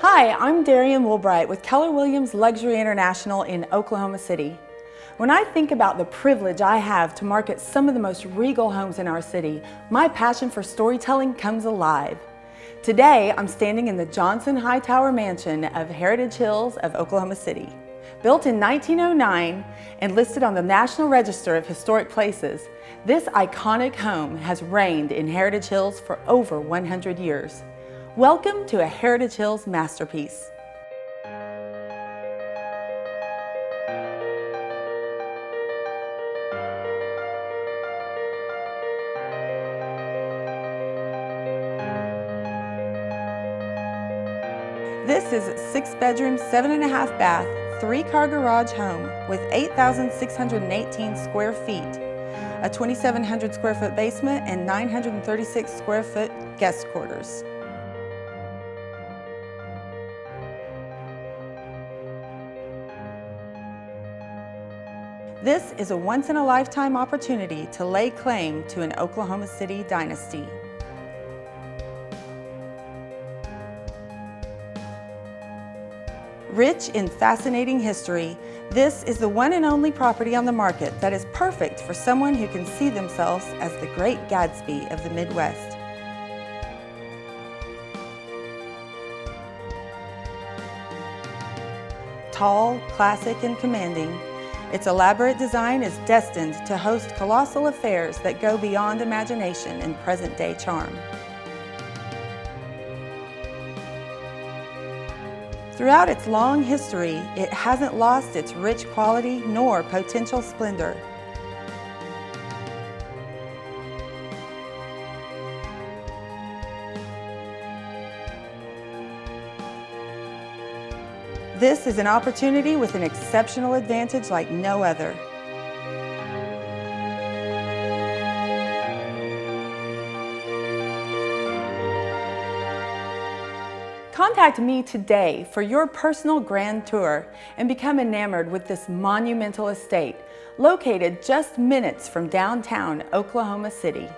Hi, I'm Darian Woolbright with Keller Williams Luxury International in Oklahoma City. When I think about the privilege I have to market some of the most regal homes in our city, my passion for storytelling comes alive. Today, I'm standing in the Johnson-Hightower Mansion of Heritage Hills of Oklahoma City. Built in 1909 and listed on the National Register of Historic Places, this iconic home has reigned in Heritage Hills for over 100 years. Welcome to a Heritage Hills masterpiece. This is a 6-bedroom, 7.5 bath, 3-car garage home with 8,618 square feet, a 2,700 square foot basement, and 936 square foot guest quarters. This is a once-in-a-lifetime opportunity to lay claim to an Oklahoma City dynasty. Rich in fascinating history, this is the one and only property on the market that is perfect for someone who can see themselves as the great Gatsby of the Midwest. Tall, classic, and commanding, its elaborate design is destined to host colossal affairs that go beyond imagination and present-day charm. Throughout its long history, it hasn't lost its rich quality nor potential splendor. This is an opportunity with an exceptional advantage like no other. Contact me today for your personal grand tour and become enamored with this monumental estate located just minutes from downtown Oklahoma City.